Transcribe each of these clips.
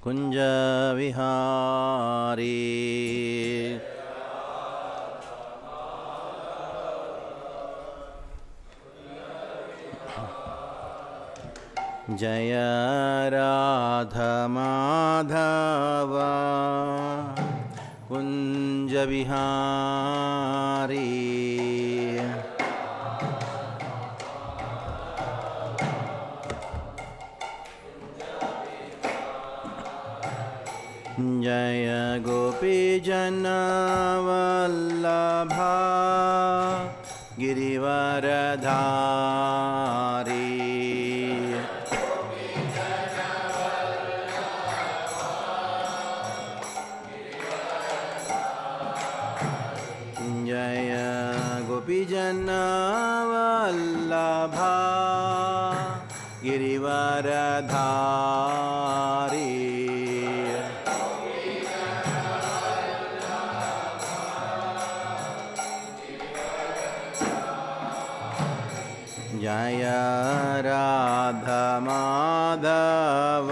कुंज विहारी जय राधा माधव कुंज विहारी जय गोपी जन वल्लभा गिरिवरधारी जय गोपी जन वल्लभा गिरिवरधारी जय राधा माधव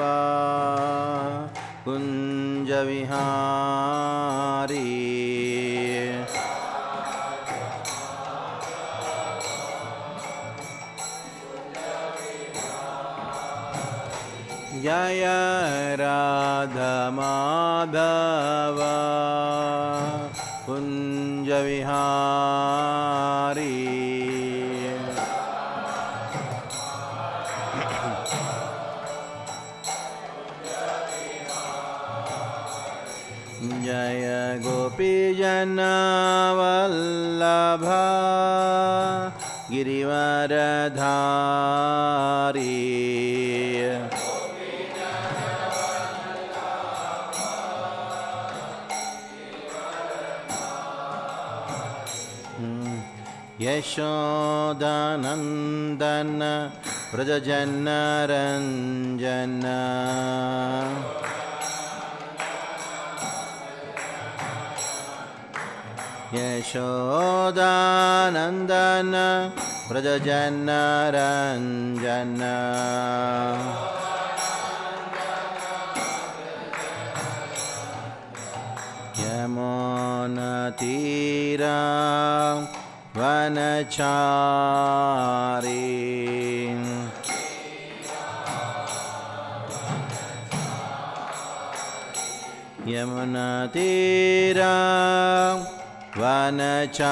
कुंज विहारी जय राधा माधव कुंज विहारी जय गोपी जन वल्लभा गिरिवरधारी यशोदानंदन व्रजजनरंजन यशोदानंदन व्रजजनरंजन यमुनातीरा वनचारी यमुनातीरा वनचारी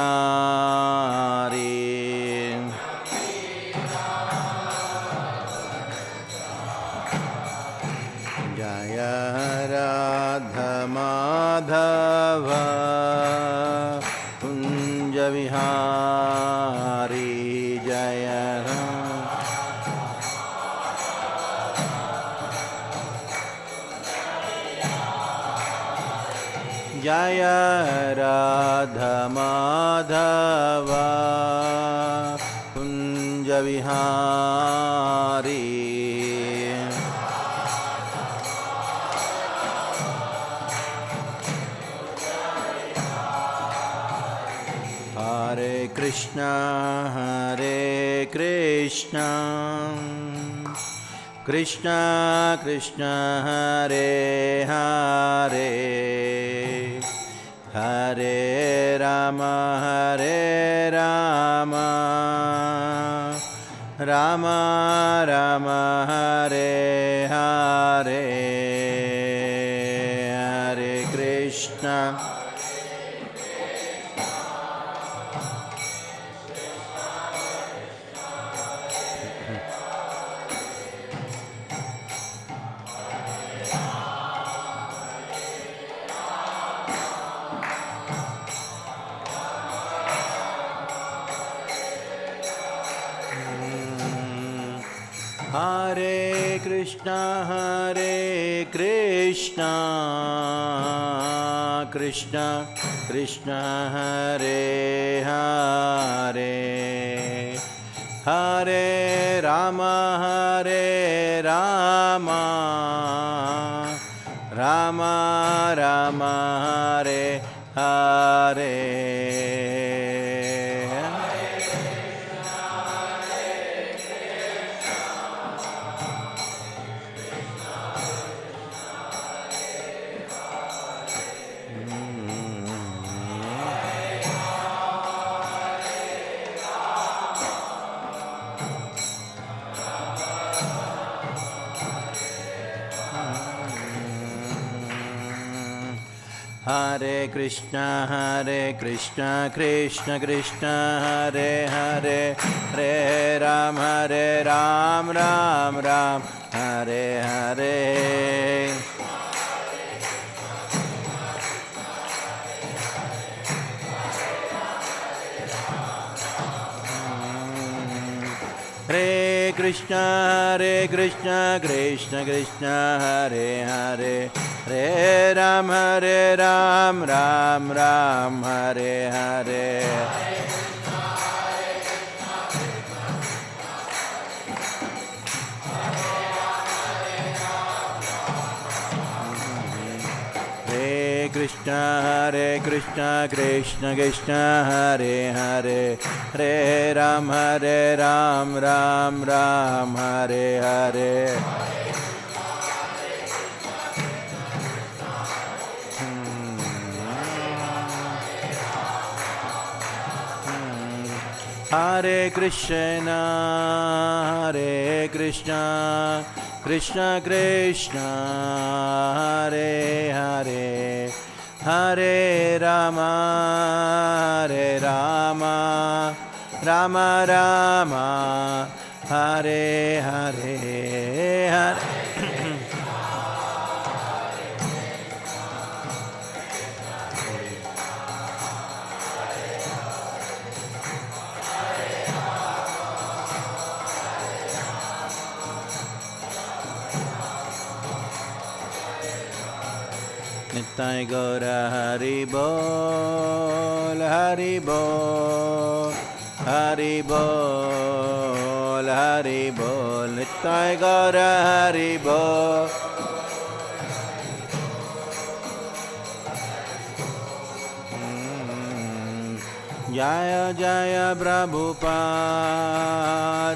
जय राधा माधव कुंज विहारी जय जय राधा माधव कुंज विहारी हरे Krishna Krishna Krishna Hare Hare Hare Ram Ram Ram Hare Hare Hare Krishna Hare Krishna Krishna Krishna Hare Hare Hare Rama Rama Rama Hare Hare Krishna Krishna Krishna Hare Hare Hare Ram Ram Ram Hare Hare Hare Krishna Krishna Krishna Hare Hare Hare Ram Ram Ram Hare Hare Krishna Krishna Krishna Hare Hare Hare Ram Ram Ram Hare Hare Hare Krishna Krishna Krishna Hare Hare Hare Rama Rama Rama Hare Hare Hare Nittai Gaura Hari Bol Hari Bol Hari Bol Hari Bol Nittai Gaura Hari Bol Jaya Jaya Prabhupada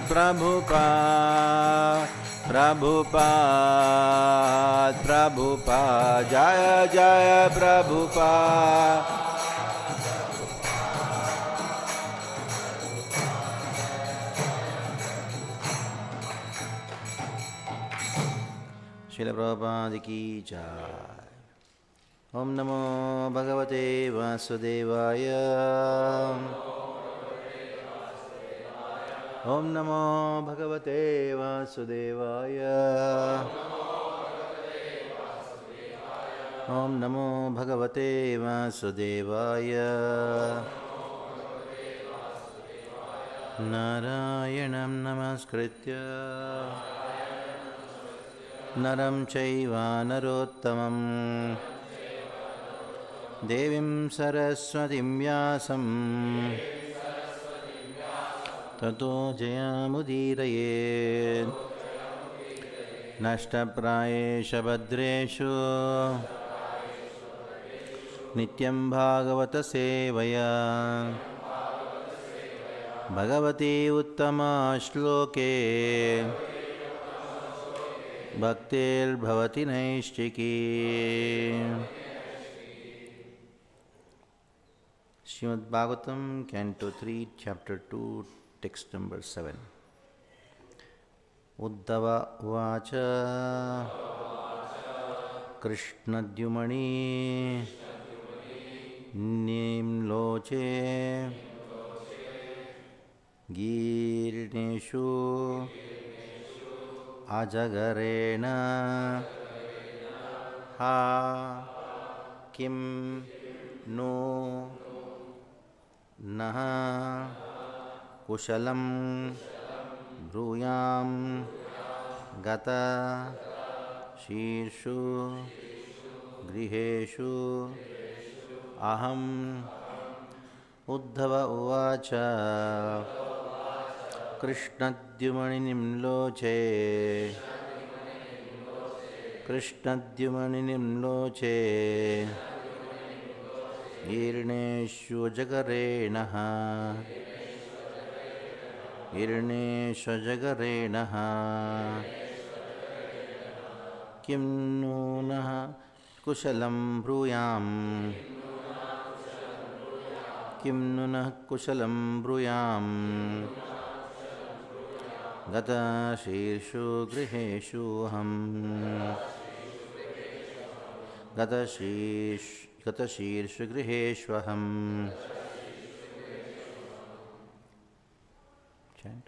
Prabhupada Prabhupada Prabhupada Jaya Jaya Prabhupada Srila Prabhupada ki jai. Om Namo Bhagavate Vasudevaya. Om Namo Bhagavate Vasudevaya. Om Namo Bhagavate Vasudevaya. Narayanam Namaskritya Naram Chaiva Narottamam Devim Saraswatim Vyasam Tato Jayamudiraye Nashtaprayesha Bhadreshu Nityam Bhagavata Sevaya Bhagavati Uttama Shloke Bhaktir Bhavati Naishchiki. Śrīmad-Bhāgavatam, Canto 3, Chapter 2, Text number 7. Uddhava Uvacha Krishna-dyumani Nimloche Girneshu Ajagarena Ha Kim No Naha Kushalam Bruyam Gata Shirshu Griheshu Aham Uddhava Uvacha Krishna-dyumani nimloche Krishna-dyumani nimloche Girneshu jagarenaha Girneshu jagarenaha Kim nunaha kushalam bruyam Kim nunah kushalam bruyam Gata shirshu griheshu ham Gata Gatashirshrighriheshvaham. Chant.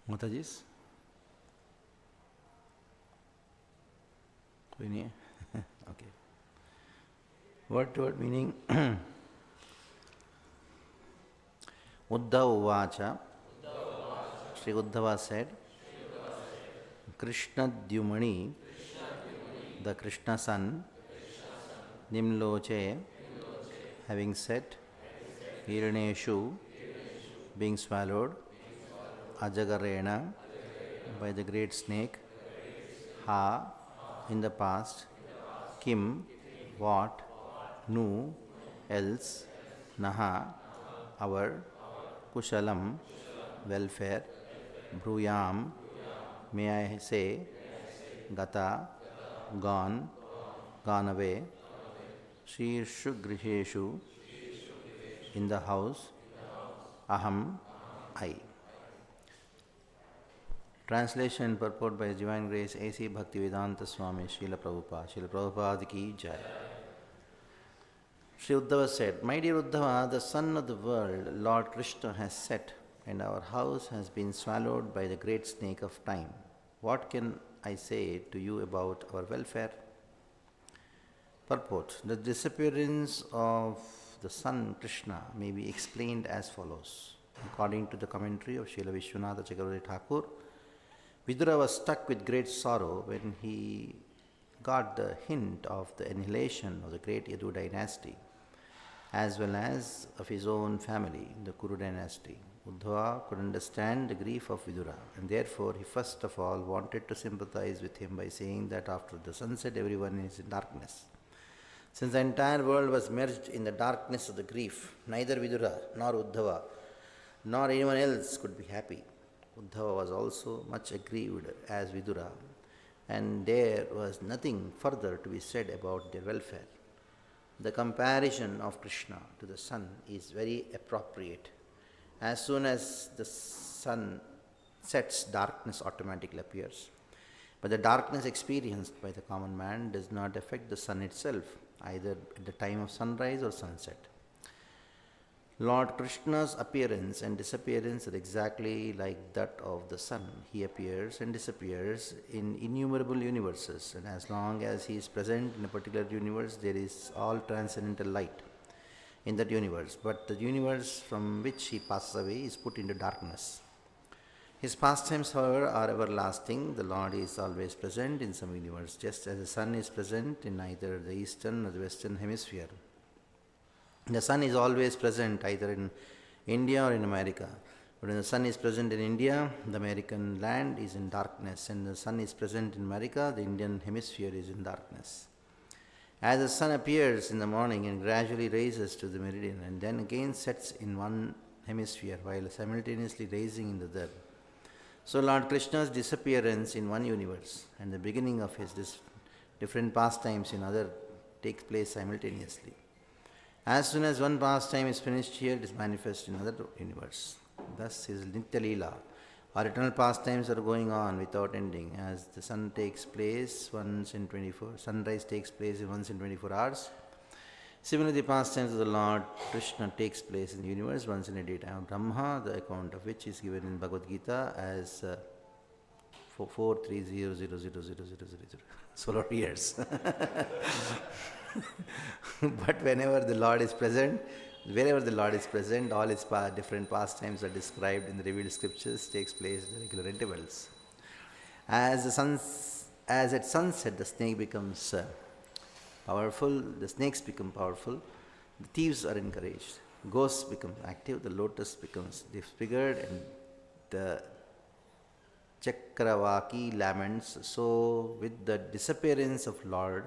Matajis? Okay. Word to word meaning. Uddhava Uvacha. Sri Uddhava said, Krishna Dyumani, the Krishna son, Nimloche, having said, Hiraneshu, being swallowed, Ajagarena, by the great snake, Ha, in the past, Kim, what, Nu, else, Naha, our, Kushalam, welfare, Bruyam, may I say, Gata, gone, gone away, Shirshu Griheshu, in the house, Aham, I. Translation and purport by His Divine Grace A.C. Bhaktivedanta Swami Srila Prabhupada. Srila Prabhupada ki jai. Sri Uddhava said, My dear Uddhava, the sun of the world, Lord Krishna has set, and our house has been swallowed by the great snake of time. What can I say to you about our welfare? Purport. The disappearance of the sun Krishna may be explained as follows. According to the commentary of Srila Vishwanatha Chakravarti Thakur, Vidura was struck with great sorrow when he got the hint of the annihilation of the great Yadu dynasty, as well as of his own family, the Kuru dynasty. Uddhava could understand the grief of Vidura, and therefore he first of all wanted to sympathize with him by saying that after the sunset everyone is in darkness. Since the entire world was merged in the darkness of the grief, neither Vidura nor Uddhava nor anyone else could be happy. Uddhava was also much aggrieved as Vidura, and there was nothing further to be said about their welfare. The comparison of Krishna to the sun is very appropriate. As soon as the sun sets, darkness automatically appears. But the darkness experienced by the common man does not affect the sun itself, either at the time of sunrise or sunset. Lord Krishna's appearance and disappearance are exactly like that of the sun. He appears and disappears in innumerable universes, and as long as he is present in a particular universe, there is all transcendental light in that universe. But the universe from which he passes away is put into darkness. His pastimes, however, are everlasting. The Lord is always present in some universe, just as the sun is present in neither the eastern or the western hemisphere. The sun is always present either in India or in America. But when the sun is present in India, the American land is in darkness, and the sun is present in America, the Indian hemisphere is in darkness. As the sun appears in the morning and gradually rises to the meridian and then again sets in one hemisphere while simultaneously rising in the other, so Lord Krishna's disappearance in one universe and the beginning of his different pastimes in other takes place simultaneously. As soon as one pastime is finished here, it is manifest in another universe. Thus his Nitya Leela, or eternal pastimes, are going on without ending. As the sunrise takes place once in 24 hours, Similarly, the pastimes of the Lord Krishna takes place in the universe once in a daytime of Brahma, the account of which is given in Bhagavad Gita as 430000000 solar years. But whenever the Lord is present, wherever the Lord is present, all his different pastimes are described in the revealed scriptures, takes place at regular intervals. As at sunset the snake becomes powerful, the snakes become powerful, the thieves are encouraged, ghosts become active, the lotus becomes disfigured, and the Chakravaki laments. So, with the disappearance of Lord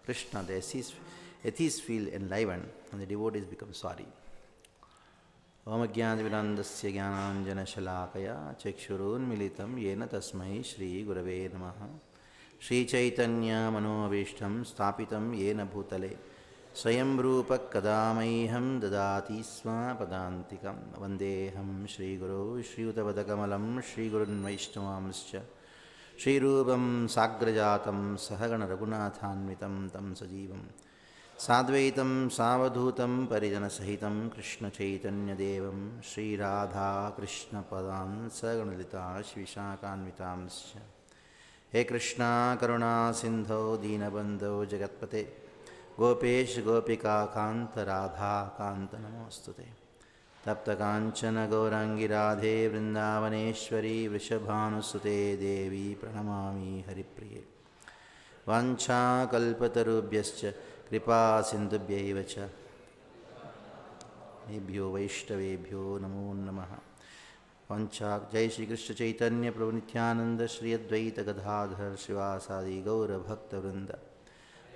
Krishna, the atheists feel enlivened and the devotees become sorry. Om Ajnana-vidandasya Jnananjana-shalakaya Chakshurunmilitam Yena Tasmai Shri Gurave Namaha Shri Chaitanya Manoabhishtam Stapitam Yena Bhutale Swayam Rupa Kadamaiham Dadati Sva Padantikam Vandeham Shri Guru Shri Utavadakamalam Shri Gurun Vaishnavamscha Shri Rupam Sagrajatam Sahagana Raghunathanvitam Tam Sajivam Sadvaitam Savadhutam Parijana Sahitam Krishna Chaitanya Devam Shri Radha Krishna Padan Saganalita Shvishakanvitamscha He Krishna Karuna Sindho Dinabandho Jagatpate Gopesh Gopika Kanta Radha Kanta Namostute Tapta Kanchana Gaurangi Radhe Vrindavaneshwari Vrishabhanusute Devi Pranamami Haripriye Vancha Kalpatarubhyascha Kripa Sindhubhyaiva cha Nebhyo Vaishnavebhyo Namo Namaha Vancha Jai Shri Krishna Chaitanya Prabhu Nityananda Shri Advaita Gadadhar Srivasadi Gaura Bhakta Vrinda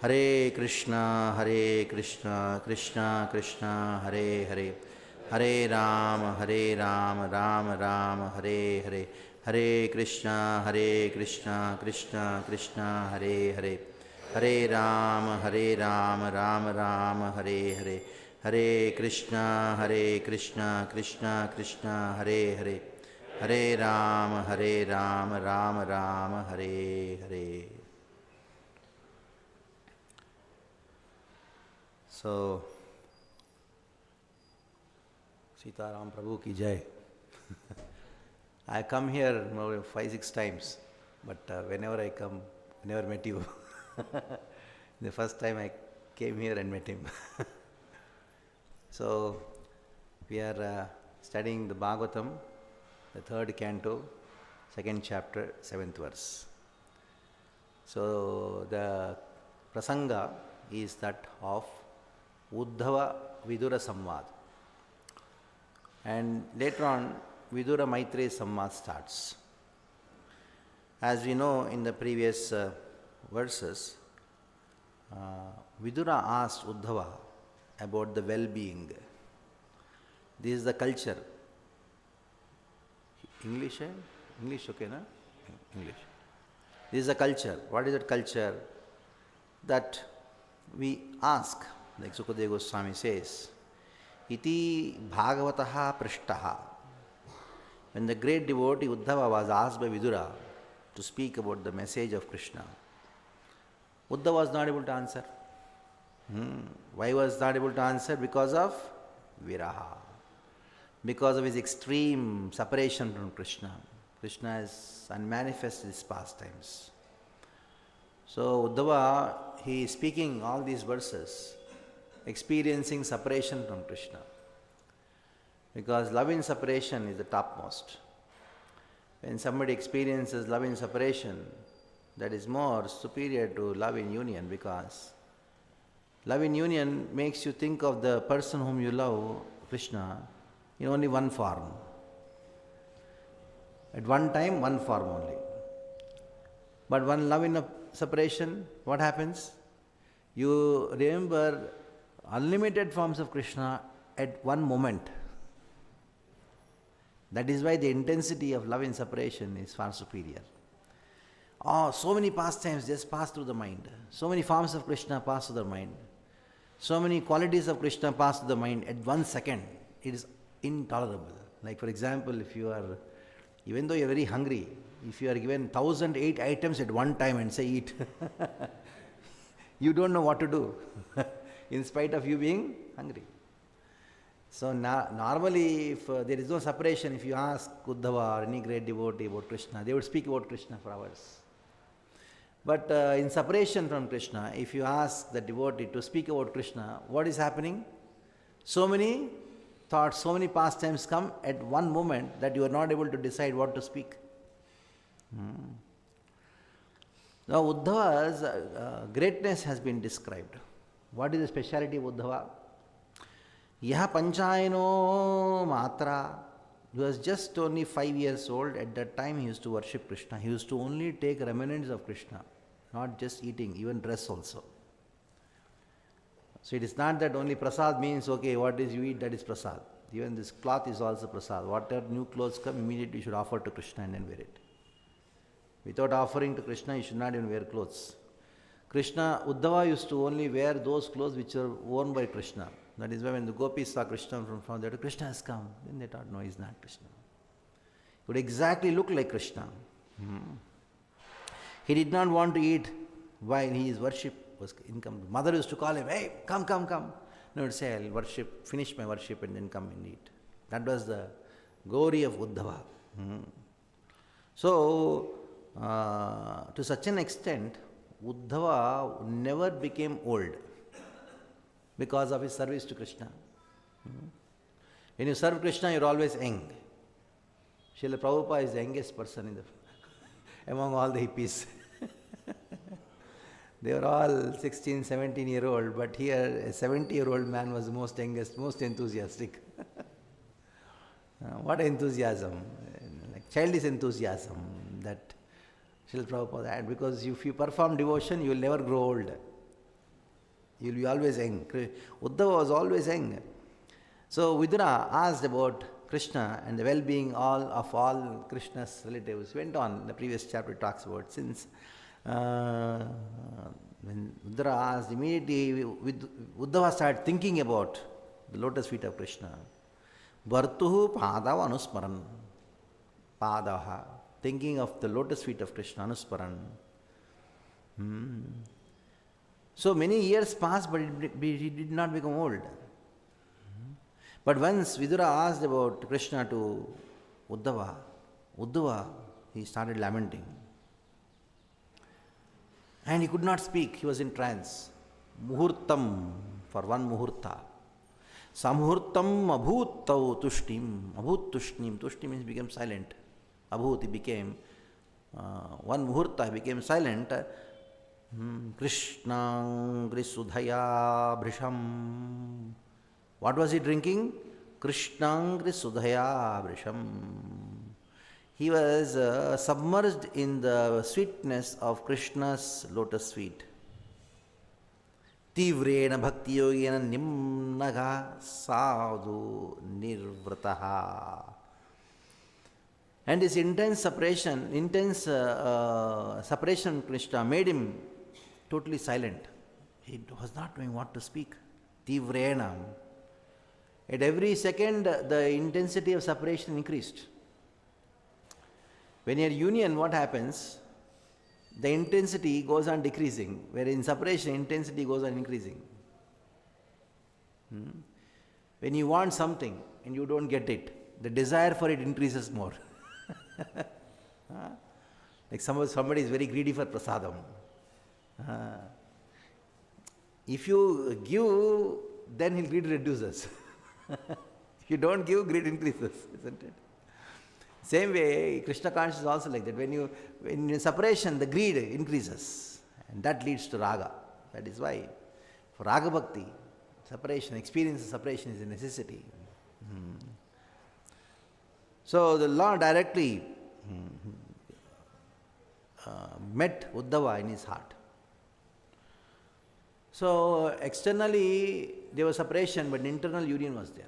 Hare Krishna Krishna Krishna Hare Hare Hare Rama Rama Rama Hare Hare Hare Krishna Krishna Krishna Hare Hare Hare Rama Rama Rama Hare Hare Hare Krishna Krishna Krishna Hare Hare Hare Rama Rama Rama Hare Hare. So, Sitaram Prabhu ki jai. I come here 5-6 times, but whenever I come, I never met you. The first time I came here and met him. So, we are studying the Bhagavatam, the 3rd canto, 2nd chapter, 7th verse. So, the prasanga is that of Uddhava Vidura Samvad. And later on, Vidura Maitreya Samvad starts. As we know in the previous verses, Vidura asked Uddhava about the well-being. This is the culture. English, eh? English, okay, na? English. This is a culture. What is that culture? That we ask, like Sukadeva Goswami says, Iti Bhagavataha Prishtaha. When the great devotee Uddhava was asked by Vidura to speak about the message of Krishna, Uddhava was not able to answer. Why was not able to answer? Because of Viraha. Because of his extreme separation from Krishna. Krishna is unmanifest in his pastimes. So Uddhava, he is speaking all these verses, experiencing separation from Krishna. Because love in separation is the topmost. When somebody experiences love in separation, that is more superior to love in union, because love in union makes you think of the person whom you love, Krishna, in only one form. At one time, one form only. But when love in a separation, what happens? You remember unlimited forms of Krishna at one moment. That is why the intensity of love in separation is far superior. Oh, so many pastimes just pass through the mind. So many forms of Krishna pass through the mind. So many qualities of Krishna pass through the mind at 1 second. It is intolerable. Like for example, if you are, even though you are very hungry, if you are given 1008 items at one time and say eat, you don't know what to do. in spite of you being hungry. So normally if there is no separation, if you ask Uddhava or any great devotee about Krishna, they would speak about Krishna for hours. But in separation from Krishna, if you ask the devotee to speak about Krishna, what is happening? So many thoughts, so many pastimes come at one moment that you are not able to decide what to speak. Now Uddhava's greatness has been described. What is the speciality of Uddhava? Yaha Panchayano Matra. He was just only 5 years old. At that time he used to worship Krishna. He used to only take remnants of Krishna, not just eating, even dress also. So it is not that only prasad means, okay, what is you eat, that is prasad. Even this cloth is also prasad. Whatever new clothes come, immediately you should offer to Krishna and then wear it. Without offering to Krishna, you should not even wear clothes. Uddhava used to only wear those clothes which are worn by Krishna. That is why when the gopis saw Krishna from there, Krishna has come. Then they thought, no, he is not Krishna. He would exactly look like Krishna. He did not want to eat while his worship was incomplete. Mother used to call him, hey, come. No, he would say, I'll finish my worship and then come and eat. That was the glory of Uddhava. So, to such an extent, Uddhava never became old because of his service to Krishna. When you serve Krishna, you are always young. Srila Prabhupada is the youngest person among all the hippies. They were all 16, 17-year-old, but here a 70-year-old man was the most youngest, most enthusiastic. What enthusiasm, like childish enthusiasm that Srila Prabhupada had, because if you perform devotion, you will never grow old. You will be always young. Uddhava was always young. So Vidura asked about Krishna and the well-being of all Krishna's relatives. Went on, the previous chapter talks about, since when Vidura asked, immediately Uddhava started thinking about the lotus feet of Krishna. Bhartuhu Padav Anusmaran. Padaha. Thinking of the lotus feet of Krishna, Anusmaran. So many years passed, but he did not become old. But once Vidura asked about Krishna to Uddhava, he started lamenting. And he could not speak, he was in trance. Muhurtam, for one muhurta. Samhurtam abhutau tushtim. Abhut tushtim. Tushtim means became silent. Abhut, he became, one muhurta, he became silent. Krishnang Grisudhaya Brisham. What was he drinking? Krishnang Grisudhaya Brisham. He was submerged in the sweetness of Krishna's lotus feet. Tivrena Bhakti Yogena Nimnaga Sadhu Nirvrataha. And this intense separation from Krishna made him totally silent. He was not knowing what to speak. Tivrena. At every second, the intensity of separation increased. When you are union, what happens? The intensity goes on decreasing, where in separation, intensity goes on increasing. When you want something and you don't get it, the desire for it increases more. Like somebody is very greedy for prasadam. If you give, then his greed reduces. If you don't give, greed increases, isn't it? Same way, Krishna consciousness is also like that. When in separation, the greed increases, and that leads to raga. That is why, for raga bhakti, separation, experience of separation is a necessity. So the Lord directly met Uddhava in his heart. So externally there was separation, but internal union was there.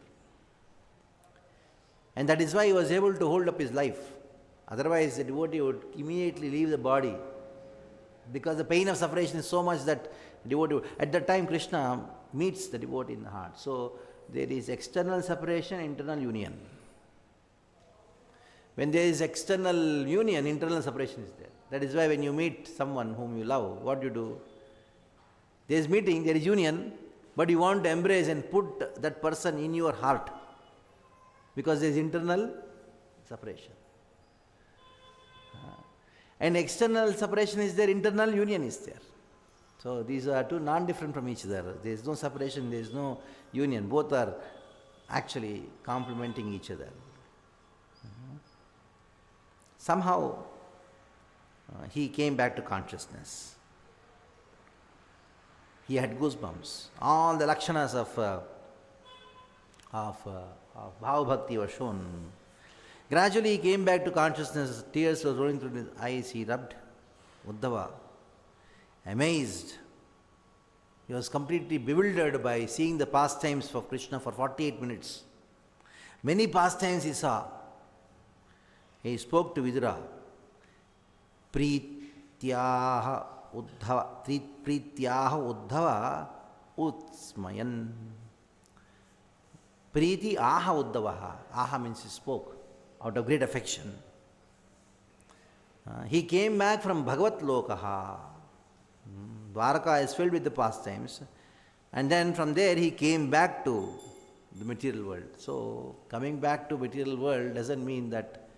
And that is why he was able to hold up his life. Otherwise the devotee would immediately leave the body, because the pain of separation is so much that devotee, at that time Krishna meets the devotee in the heart. So there is external separation, internal union. When there is external union, internal separation is there. That is why when you meet someone whom you love, what you do? There is meeting, there is union, but you want to embrace and put that person in your heart because there is internal separation. And external separation is there, internal union is there. So these are two non-different from each other. There is no separation, there is no union. Both are actually complementing each other. Somehow he came back to consciousness. He had goosebumps. All the lakshanas of Bhava Bhakti were shown. Gradually he came back to consciousness. Tears were rolling through his eyes. He rubbed Uddhava, amazed. He was completely bewildered by seeing the pastimes of Krishna for 48 minutes. Many pastimes he saw. He spoke to Vidura. Prityaha Uddhava Utsmayan. Priti aha Uddhavaha. Aha means he spoke out of great affection. He came back from Bhagavat Lokaha. Dwaraka is filled with the pastimes. And then from there he came back to the material world. So coming back to material world doesn't mean that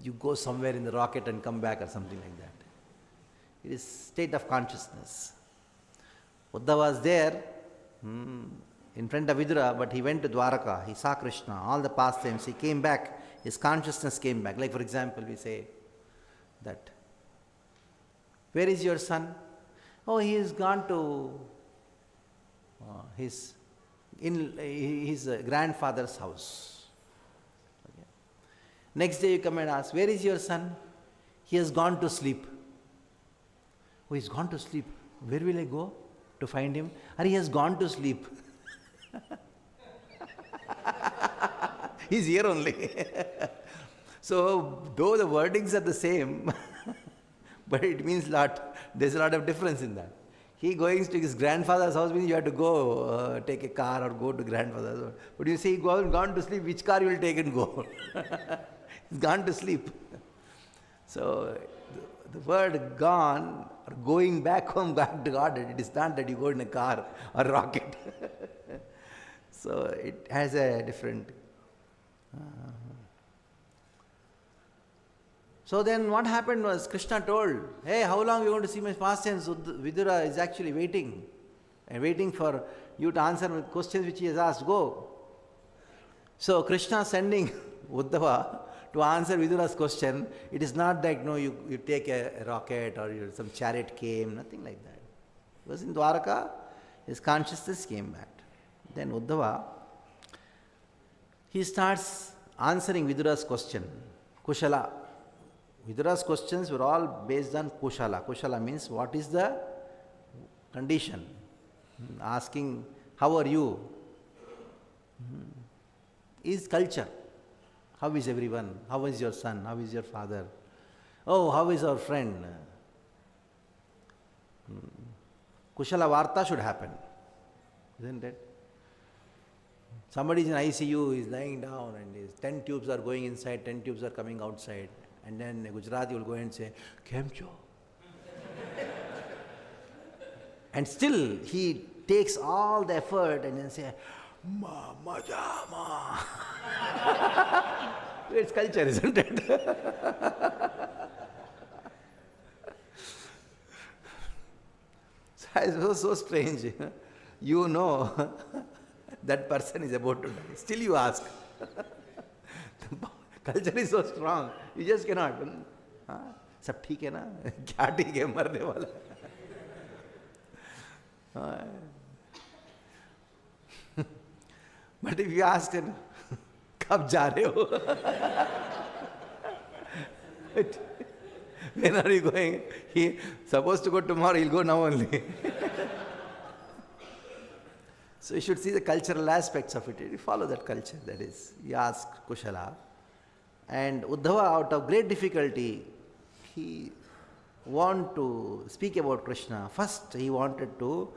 you go somewhere in the rocket and come back or something like that. It is state of consciousness. Uddhava was there in front of Vidura, but he went to Dwaraka. He saw Krishna, all the pastimes. He came back. His consciousness came back. Like for example, we say that, where is your son? Oh, he has gone to his grandfather's house. Okay. Next day you come and ask, where is your son? He has gone to sleep. Oh, he's gone to sleep. Where will I go to find him? Or he has gone to sleep. He's here only. So, though the wordings are the same, but it means there's a lot of difference in that. He going to his grandfather's house means you have to go take a car or go to grandfather's house. But you say gone to sleep, which car you will take and go? He's gone to sleep. So, the word gone or going back home, back to God, it is not that you go in a car or rocket. So it has a different. So then what happened was Krishna told, hey, how long are you going to see my pastimes? Vidura is actually waiting and waiting for you to answer questions which he has asked. Go. So Krishna sending Uddhava to answer Vidura's question. It is not like, no, you take a rocket or some chariot came, nothing like that. He was in Dwaraka, his consciousness came back. Then Uddhava, he starts answering Vidura's question, Kushala. Vidura's questions were all based on Kushala. Kushala means what is the condition? Asking, how are you? Is culture. How is everyone? How is your son? How is your father? Oh, how is our friend? Kushala Varta should happen, isn't it? Somebody is in ICU, is lying down and his 10 tubes are going inside, 10 tubes are coming outside. And then a Gujarati will go and say, Kemcho. And still he takes all the effort and then say, Majama. It's culture, isn't it? It was so strange. You know that person is about to die. Still you ask. Culture is so strong. You just cannot. Sab theek hai na? Kya theek hai? Marne wala. But if you ask him, kab ja rahe ho? When are you going? He supposed to go tomorrow, he'll go now only. So you should see the cultural aspects of it. You follow that culture, that is. You ask Kushala. And Uddhava, out of great difficulty, he wanted to speak about Krishna. First, he wanted to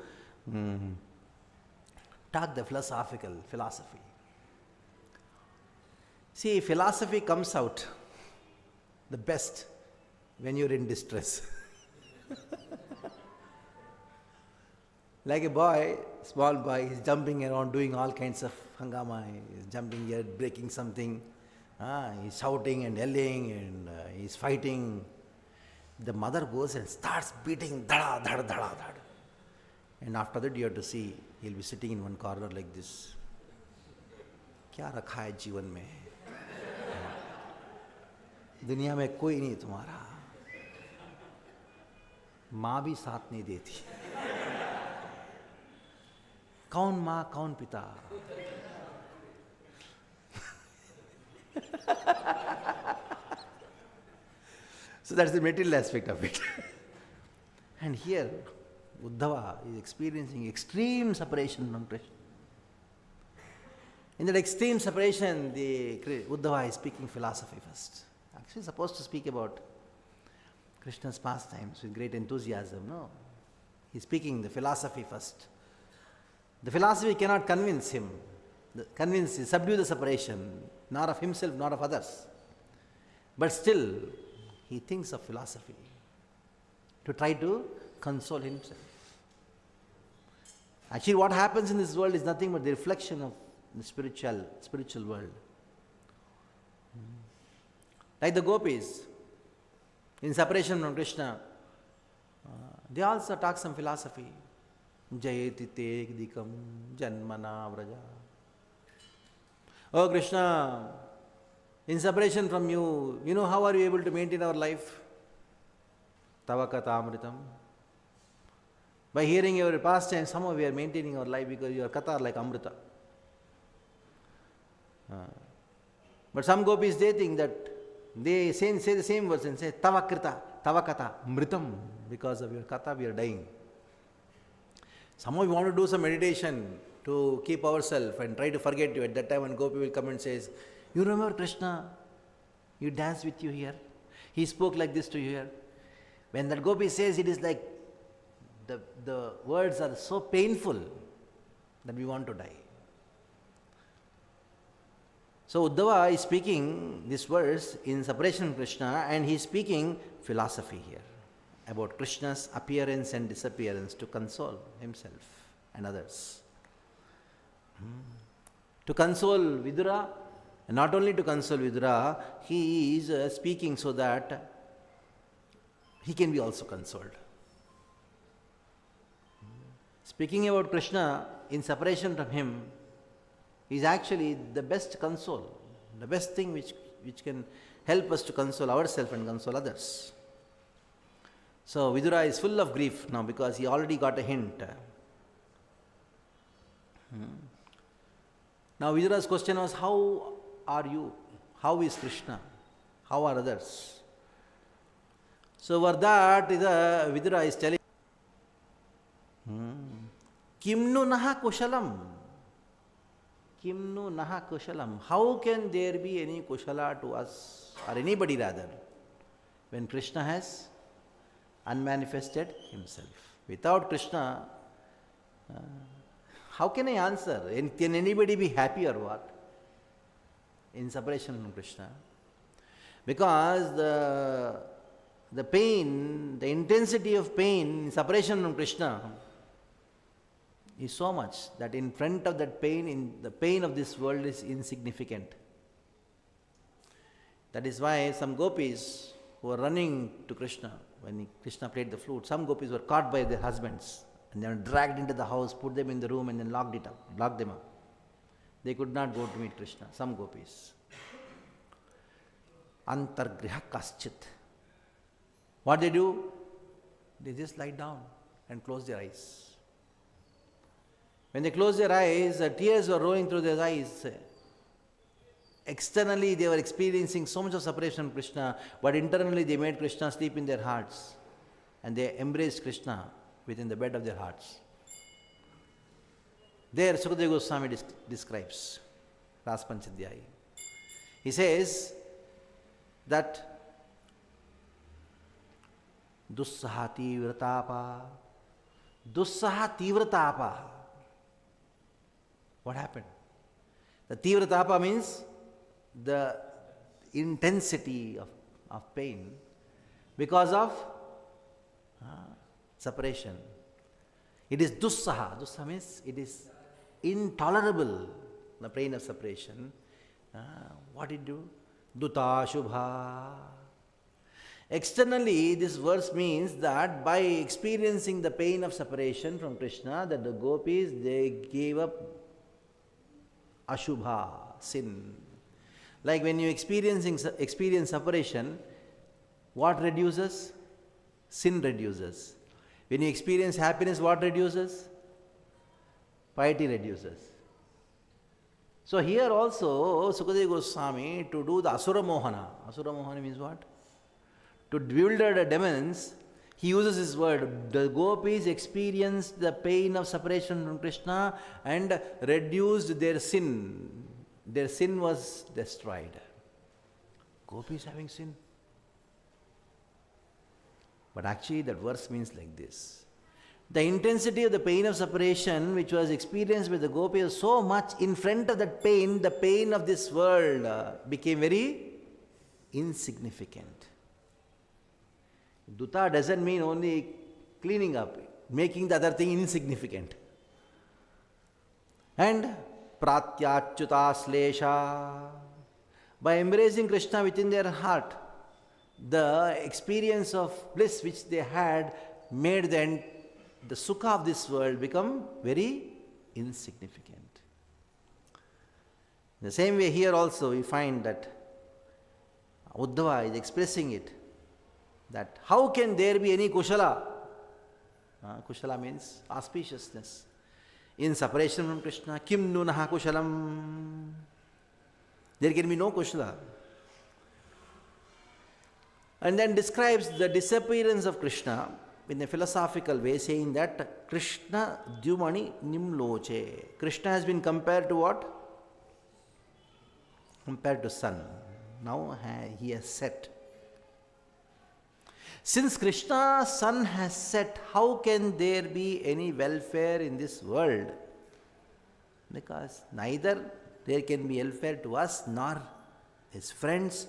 talk the philosophy. See, philosophy comes out the best when you're in distress. Like a boy, small boy, he's jumping around doing all kinds of hangama. He's jumping here, breaking something. He's shouting and yelling and he's fighting. The mother goes and starts beating dhada, dhada, dhada, dhada. And after that you have to see, he'll be sitting in one corner like this. क्या रखा है जीवन में? दुनिया में कोई नहीं तुम्हारा. माँ भी साथ नहीं देती. कौन माँ कौन पिता? So that's the material aspect of it. And here, Uddhava is experiencing extreme separation from Krishna. In that extreme separation, Uddhava is speaking philosophy first. Actually, he's supposed to speak about Krishna's pastimes with great enthusiasm. No, he's speaking the philosophy first. The philosophy cannot convince him, subdue the separation, nor of himself, nor of others. But still, he thinks of philosophy to try to console himself. Actually, what happens in this world is nothing but the reflection of the spiritual world. Like the gopis, in separation from Krishna, they also talk some philosophy. Jayeti te dikam janmana vraja. Oh Krishna, in separation from you, how are you able to maintain our life? Tava kathamritam. By hearing your pastime, somehow we are maintaining our life because your katha are like amrita. But some gopis, they think that they say the same words and say tava krita, tava katha, mritam. Because of your katha, we are dying. Somehow we want to do some meditation to keep ourselves and try to forget you. At that time, when gopi will come and says, you remember Krishna? He danced with you here. He spoke like this to you here. When that gopi says, it is like the words are so painful that we want to die. So Uddhava is speaking this verse in separation from Krishna, and he is speaking philosophy here about Krishna's appearance and disappearance to console himself and others. To console Vidura, and not only to console Vidura, he is speaking so that he can be also consoled. Speaking about Krishna in separation from him is actually the best console, the best thing which can help us to console ourselves and console others. So Vidura is full of grief now because he already got a hint. Now Vidura's question was, how are you? How is Krishna? How are others? So for that, Vidura is telling, Kimnu naha kushalam. Kimnu naha kushalam. How can there be any kushala to us, or anybody rather, when Krishna has unmanifested himself? Without Krishna, how can I answer? Can anybody be happy or what? In separation from Krishna. Because the pain, the intensity of pain in separation from Krishna is so much that in front of that pain, the pain of this world is insignificant. That is why some gopis who were running to Krishna, when Krishna played the flute, some gopis were caught by their husbands and they were dragged into the house, put them in the room and then locked them up. They could not go to meet Krishna, some gopis. Antargriha kaschit. What they do? They just lie down and close their eyes. When they closed their eyes, tears were rolling through their eyes. Externally, they were experiencing so much of separation from Krishna, but internally they made Krishna sleep in their hearts. And they embraced Krishna within the bed of their hearts. There, Sukadeva Goswami describes Ras Panchadhyayi. He says that Dussaha Tivratapa. What happened? The Tivratapa means the intensity of pain because of separation. It is dussaha. Dussaha means it is intolerable, the pain of separation. What did it do? Duta Shubha. Externally, this verse means that by experiencing the pain of separation from Krishna, that the gopis, they gave up Ashubha, sin. Like when you experience separation, what reduces? Sin reduces. When you experience happiness, what reduces? Piety reduces. So here also, Sukadeva Goswami, to do the Asura Mohana. Asura Mohana means what? To bewilder the demons, he uses this word. The gopis experienced the pain of separation from Krishna and reduced their sin. Their sin was destroyed. Gopis having sin? But actually that verse means like this. The intensity of the pain of separation which was experienced by the gopis was so much, in front of that pain, the pain of this world became very insignificant. Duta doesn't mean only cleaning up, making the other thing insignificant. And pratyachyuta slesha. By embracing Krishna within their heart, the experience of bliss which they had made the sukha of this world become very insignificant. In the same way here also we find that Uddhava is expressing it, that how can there be any kushala? Kushala means auspiciousness. In separation from Krishna, kim nunaha kushalam. There can be no kushala. And then describes the disappearance of Krishna in a philosophical way, saying that Krishna Dyumani Nimloche. Krishna has been compared to what? Compared to sun. Now he has set. Since Krishna's sun has set, how can there be any welfare in this world? Because neither there can be welfare to us nor his friends.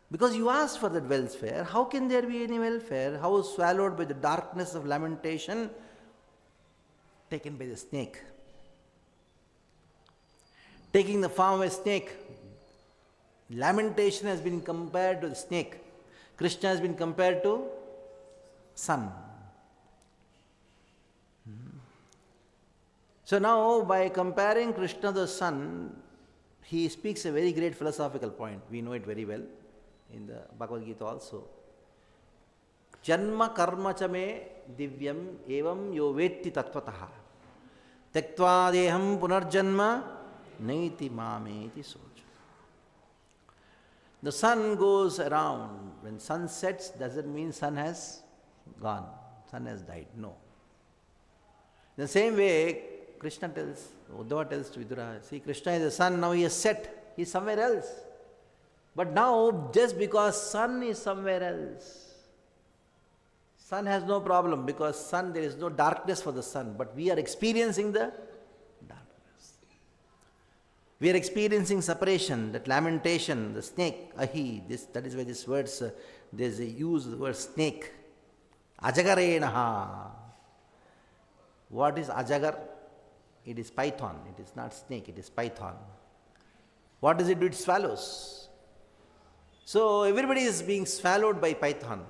Because you asked for that welfare, how can there be any welfare? How is swallowed by the darkness of lamentation, taken by the snake? Taking the form of a snake, lamentation has been compared to the snake. Krishna has been compared to sun. So now by comparing Krishna to the sun, he speaks a very great philosophical point. We know it very well in the Bhagavad Gita also. Janma karma cha me divyam evam yo vetti tattvataha tyaktva deham punarjanma naiti mameti soja. The sun goes around. When sun sets, doesn't mean sun has gone, sun has died. No. In the same way, Krishna tells, Uddhava tells to Vidura, see, Krishna is the sun, now he has set, he is somewhere else. But now, just because sun is somewhere else, sun has no problem, because sun, there is no darkness for the sun, but we are experiencing the darkness. We are experiencing separation, that lamentation, the snake, ahi, that is why this words, there is a use of the word snake. Ajagarenaha. What is ajagar? It is python. It is not snake, it is python. What does it do? It swallows. So everybody is being swallowed by python.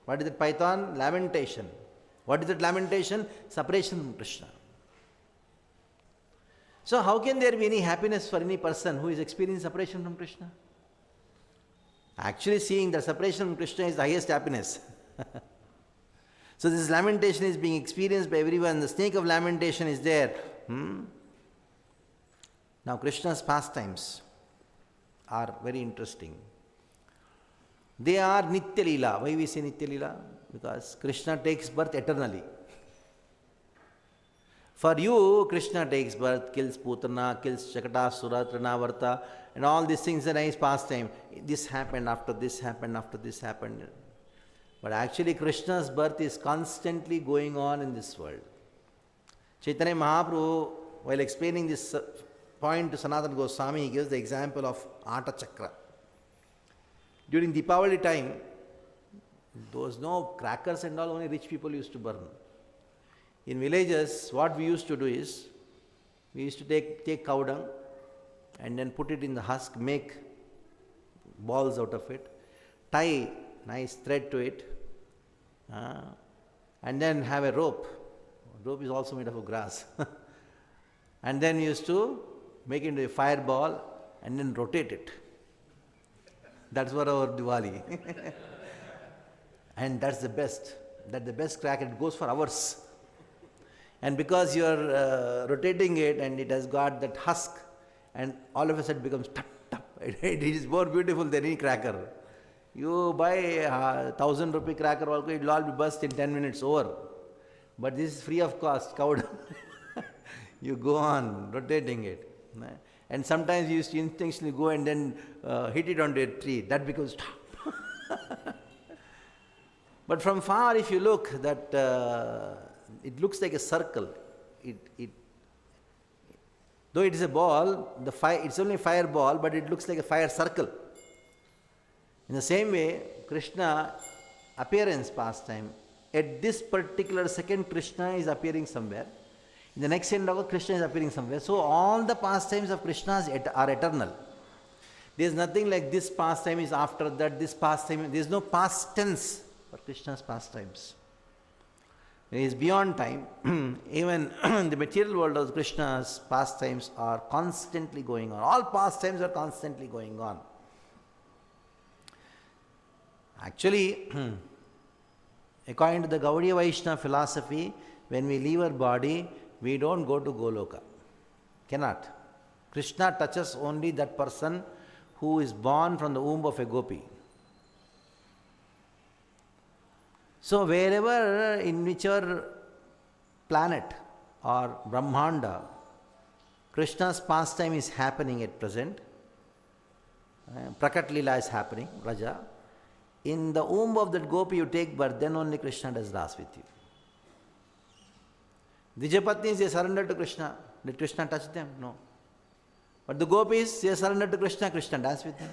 What is that python? Lamentation. What is that lamentation? Separation from Krishna. So how can there be any happiness for any person who is experiencing separation from Krishna? Actually seeing that separation from Krishna is the highest happiness. So this lamentation is being experienced by everyone. The snake of lamentation is there. Now Krishna's pastimes are very interesting. They are Nitya Leela. Why we say Nitya Leela? Because Krishna takes birth eternally. For you, Krishna takes birth, kills Putana, kills Shakatasura, Trinavarta, and all these things are nice pastime. This happened after this happened, after this happened. But actually Krishna's birth is constantly going on in this world. Chaitanya Mahaprabhu, while explaining this point to Sanatana Goswami, he gives the example of Ata Chakra. During Deepavali time, there was no crackers and all, only rich people used to burn. In villages, what we used to do is, we used to take cow dung and then put it in the husk, make balls out of it, tie nice thread to it, and then have a rope. Rope is also made of grass. And then we used to make it into a fireball and then rotate it. That's what our Diwali. And that's the best. That's the best cracker. It goes for hours. And because you are rotating it and it has got that husk, and all of a sudden it becomes tap, tap. It is more beautiful than any cracker. You buy a 1,000 rupee cracker, it will all be burst in 10 minutes over. But this is free of cost, cow dung. You go on rotating it. And sometimes you used to instinctively go and then hit it onto a tree. That becomes tap. But from far, if you look, that it looks like a circle. Though it is a ball, it's only a fireball, but it looks like a fire circle. In the same way, Krishna appearance pastime, at this particular second Krishna is appearing somewhere. In the next second, Krishna is appearing somewhere. So all the pastimes of Krishna are eternal. There is nothing like this pastime is after that, this pastime. There is no past tense for Krishna's pastimes. It is beyond time. Even the material world of Krishna's pastimes are constantly going on. All pastimes are constantly going on. Actually, according to the Gaudiya Vaishnava philosophy, when we leave our body, we don't go to Goloka. Cannot. Krishna touches only that person who is born from the womb of a gopi. So wherever, in whichever planet or Brahmanda, Krishna's pastime is happening at present, Prakat Leela is happening, Raja, in the womb of that gopi you take birth, then only Krishna does Ras with you. Dijapatnis, they surrender to Krishna. Did Krishna touch them? No. But the gopis, they surrender to Krishna, Krishna dance with them.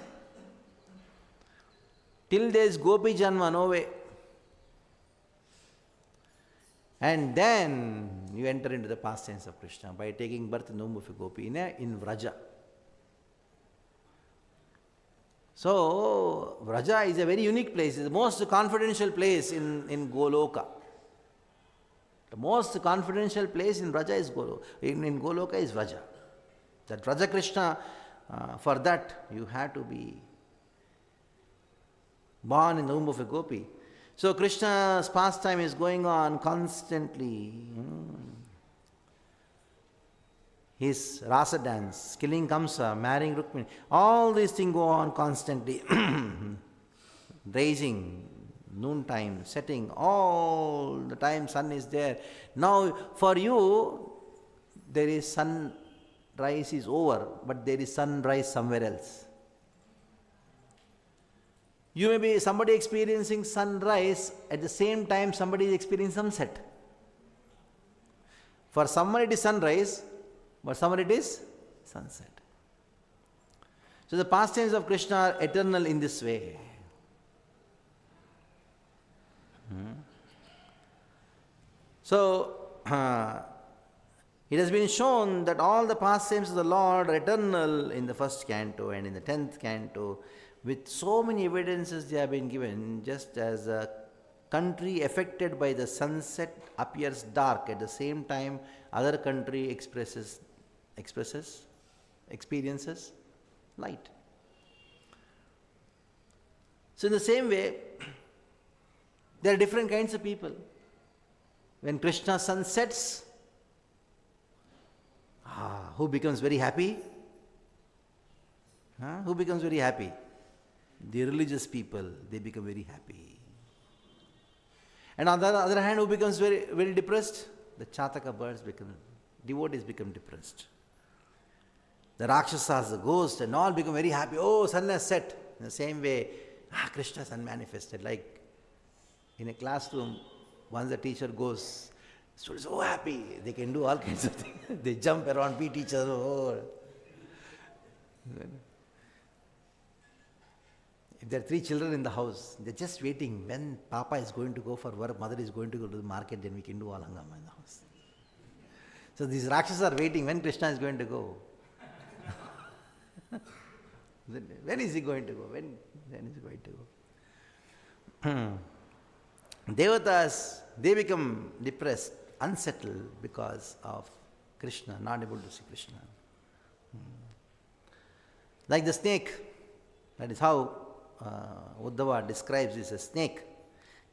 Till there is gopi janma, no way. And then you enter into the pastimes of Krishna by taking birth in the womb of a gopi in Vraja. So, Vraja is a very unique place. It's the most confidential place in Goloka. The most confidential place in Vraja is Goloka. In Goloka is Vraja. That Vraja Krishna, for that you have to be born in the womb of a gopi. So Krishna's pastime is going on constantly. His rasa dance, killing Kamsa, marrying Rukmini, all these things go on constantly. Rising, noontime, setting, all the time sun is there. Now for you, there is sunrise is over, but there is sunrise somewhere else. You may be somebody experiencing sunrise, at the same time somebody is experiencing sunset. For someone it is sunrise, but someone it is sunset. So the pastimes of Krishna are eternal in this way. So, it has been shown that all the pastimes of the Lord are eternal in the first canto and in the 10th canto. With so many evidences they have been given, just as a country affected by the sunset appears dark, at the same time other country experiences light. So in the same way, there are different kinds of people. When Krishna's sun sets, who becomes very happy? Who becomes very happy? The religious people, they become very happy. And on the other hand, who becomes very, very depressed? The Chataka birds become, devotees become depressed. The Rakshasas, the ghosts, and all become very happy. Oh, sun has set. In the same way, Krishna sun manifested. Like in a classroom, once the teacher goes, students are so happy. They can do all kinds of things. They jump around, beat each other. If there are 3 children in the house, they're just waiting when Papa is going to go for work, Mother is going to go to the market, then we can do all hangama in the house. So these Rakshasas are waiting when Krishna is going to go. When is he going to go? When is he going to go? Devatas, they become depressed, unsettled because of Krishna, not able to see Krishna. Like the snake, that is how Uddhava describes this as snake.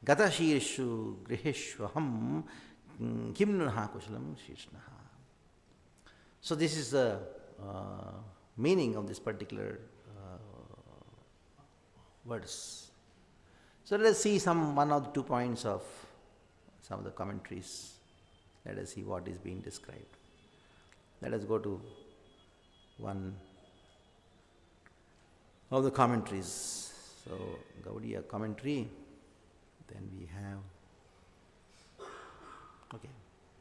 Gata shirshu griheshvaham kim nunaha kushalam shishnaha. So this is the meaning of this particular verse. So let us see one of the 2 points of some of the commentaries. Let us see what is being described. Let us go to one of the commentaries. So Gaudiya commentary, then we have, okay,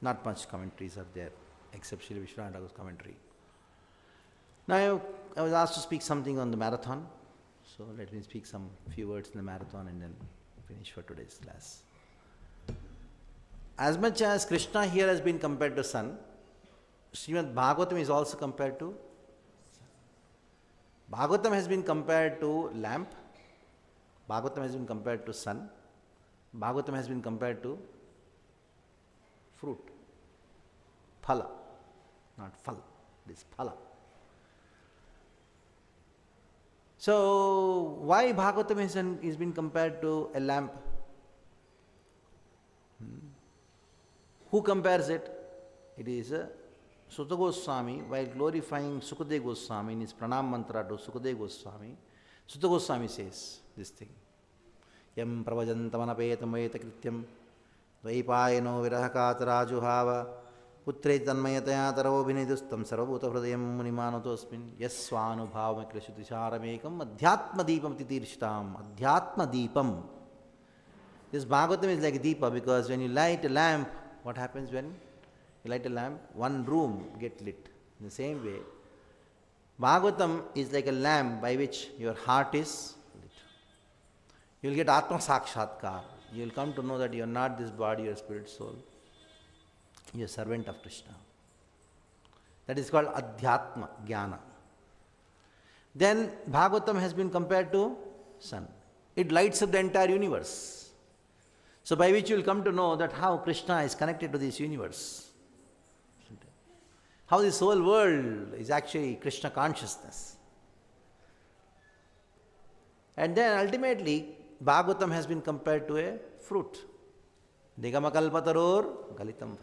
not much commentaries are there except Srila Vishwanath Thakur's commentary. Now I was asked to speak something on the marathon, so let me speak some few words in the marathon and then finish for today's class. As much as Krishna here has been compared to sun, Śrīmad-Bhāgavatam is also compared to sun. Bhagavatam has been compared to lamp, Bhagavatam has been compared to sun, Bhagavatam has been compared to fruit, phala, not phal, it is phala. So, why Bhagavatam is been compared to a lamp? Who compares it? It is Sukadeva Goswami, while glorifying Sukadeva Goswami in his pranam mantra to Sukadeva Goswami. Sukadeva Goswami says this thing. Yam pravajantamanapetam veta krityam dvaipayano virahakatarajuhava putre tanmayataya tarobhinidustam sarvabhuta hridayam munimanatosmin yasvanubhavamakrishutisharamekam adhyatma deepam titirshtam. Adhyatma deepam. This Bhagavatam is like a deepa, because when you light a lamp, what happens when you light a lamp? One room gets lit. In the same way, Bhagavatam is like a lamp by which your heart is lit. You will get Atma Sakshatkar. You will come to know that you are not this body, your spirit, soul. You are a servant of Krishna. That is called Adhyatma, Jnana. Then Bhagavatam has been compared to sun. It lights up the entire universe. So by which you will come to know that how Krishna is connected to this universe. How this whole world is actually Krishna consciousness. And then ultimately, Bhagavatam has been compared to a fruit. Nigamakalpataror galitam.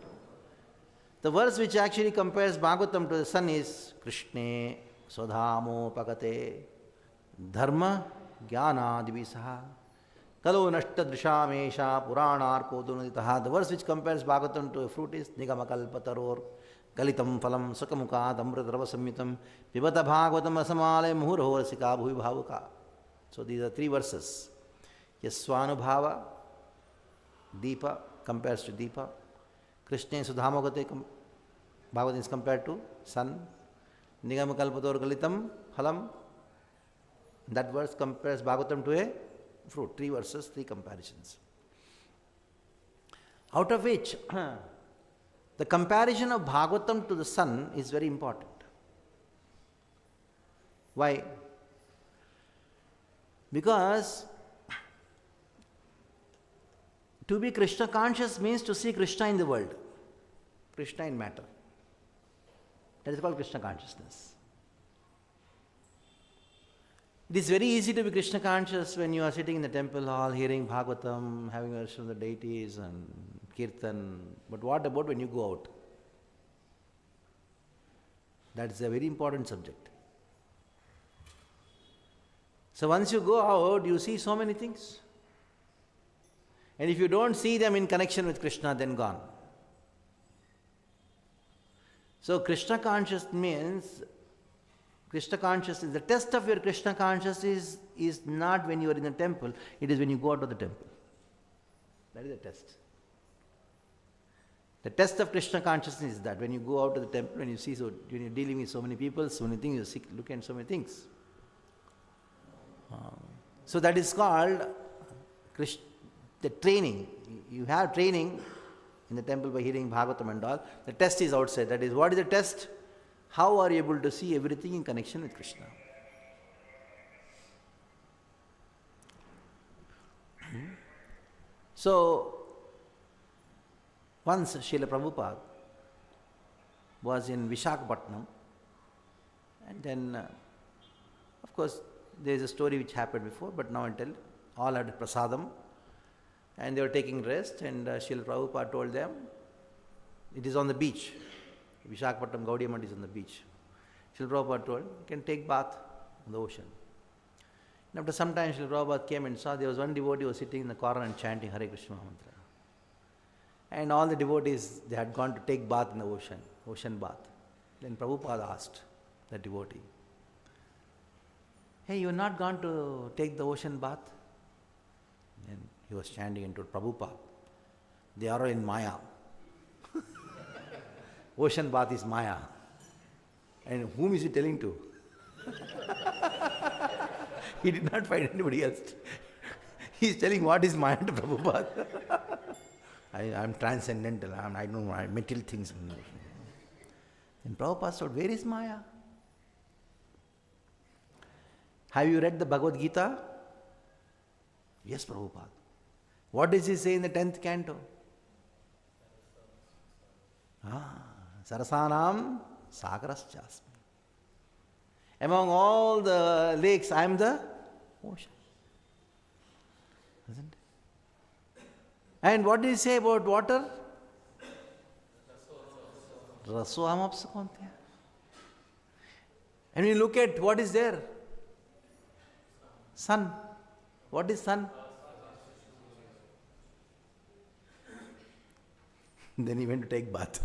The verse which actually compares Bhagavatam to the sun is Krishne Swadhamo Pakate Dharma Jnana Divisaha Kalo Nashta Drishamesha Puranarko Dunaditaha. The verse which compares Bhagavatam to a fruit is Nigamakalpataror Galitam Phalam Sukamuka Damradrava Samyitam Pibata Bhagavatam Rasamale Muhurho Rasika Bhuvi Bhavuka. So these are 3 verses. Yasvanubhava, Deepa compares to Deepa. Krishna Sudhamogate, Bhagavatam is compared to sun. Nigamakalpator Galitam Phalam. That verse compares Bhagavatam to a fruit. 3 verses, 3 comparisons. Out of which, the comparison of Bhagavatam to the sun is very important. Why? Because to be Krishna conscious means to see Krishna in the world, Krishna in matter. That is called Krishna consciousness. It is very easy to be Krishna conscious when you are sitting in the temple hall, hearing Bhagavatam, having worship of the deities and kirtan. But what about when you go out? That is a very important subject. So once you go out, you see so many things. And if you don't see them in connection with Krishna, then gone. So Krishna conscious means, Krishna consciousness, the test of your Krishna consciousness is not when you are in the temple, it is when you go out of the temple. That is the test. The test of Krishna consciousness is that when you go out of the temple, when you see, so when you're dealing with so many people, so many things, you look at so many things. So that is called the training. You have training in the temple by hearing Bhagavatam and all. The test is outside. That is, what is the test? How are you able to see everything in connection with Krishna? So, once Srila Prabhupada was in Visakhapatnam, and then, of course, there is a story which happened before, but now I'll tell. All had prasadam, and they were taking rest, and Srila Prabhupada told them, it is on the beach. Visakhapatnam Gaudiya Math is on the beach. Srila Prabhupada told, you can take bath in the ocean. And after some time, Srila Prabhupada came and saw there was one devotee who was sitting in the corner and chanting Hare Krishna mantra. And all the devotees, they had gone to take bath in the ocean bath. Then Prabhupada asked the devotee, hey, you are not gone to take the ocean bath? And he was chanting and told Prabhupada, they are all in Maya. Ocean bath is Maya. And whom is he telling to? He did not find anybody else. He is telling what is Maya to Prabhupada. I am transcendental, I don't know, material things. And Prabhupada said, where is Maya? Have you read the Bhagavad Gita? Yes, Prabhupada. What does he say in the 10th canto? Sarasanam Sagaraschasmi. Among all the lakes, I am the ocean. Isn't it? And what did he say about water? Rasoham apsakontya. And we look at what is there. Sun. What is sun? Then he went to take bath.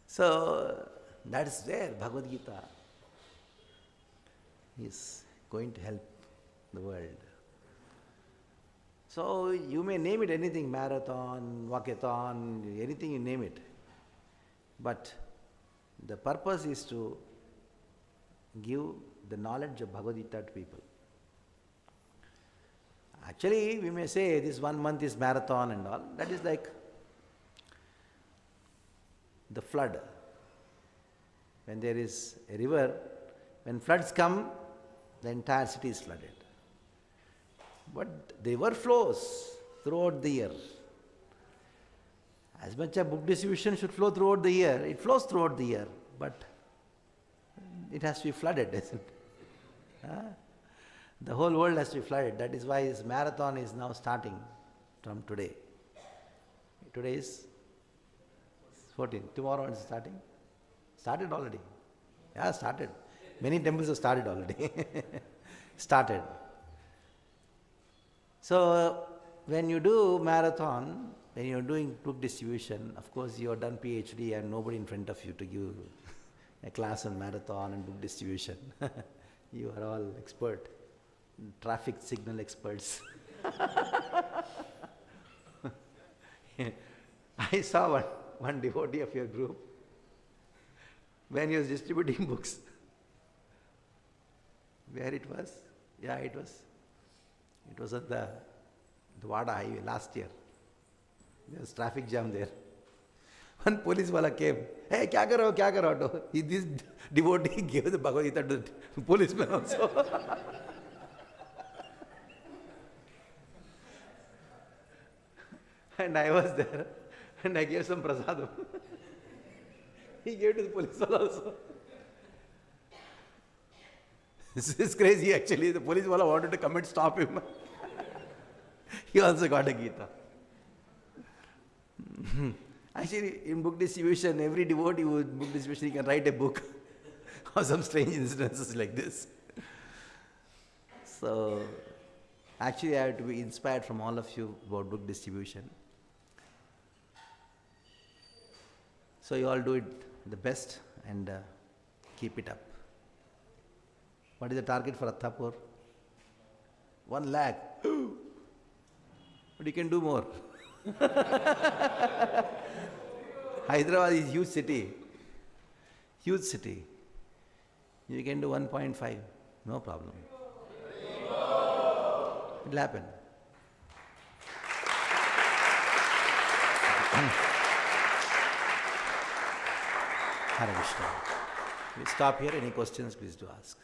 So that is where Bhagavad Gita is going to help the world. So you may name it anything, marathon, walkathon, anything you name it. But the purpose is to give the knowledge of Bhagavad Gita to people. Actually, we may say this 1 month is marathon and all. That is like the flood. When there is a river, when floods come, the entire city is flooded. But the river flows throughout the year. As much as book distribution should flow throughout the year, it flows throughout the year, but it has to be flooded, isn't it? The whole world has to be flooded. That is why this marathon is now starting from today. Today is 14th. Tomorrow it's starting. Started already. Yeah, started. Many temples have started already. Started. So when you do marathon, when you are doing book distribution, of course you have done PhD and nobody in front of you to give a class on marathon and book distribution. You are all expert, traffic signal experts. I saw one devotee of your group when he was distributing books. Where it was? Yeah, it was at the Dwada highway last year. There was traffic jam there. One police wala came. Hey, kya karo? This devotee gave the Bhagavad Gita to the policeman also. And I was there and I gave some prasadam. He gave to the police wala also. This is crazy actually. The police wala wanted to come and stop him. He also got a Gita. Actually, in book distribution, every devotee who in book distribution, he can write a book of some strange incidences like this. So, actually, I have to be inspired from all of you about book distribution. So, you all do it the best and keep it up. What is the target for Athapur? 1 lakh. But you can do more. Hyderabad is huge city. Huge city. You can do 1.5, no problem. It will happen. Hare Krishna. We stop here. Any questions, please do ask.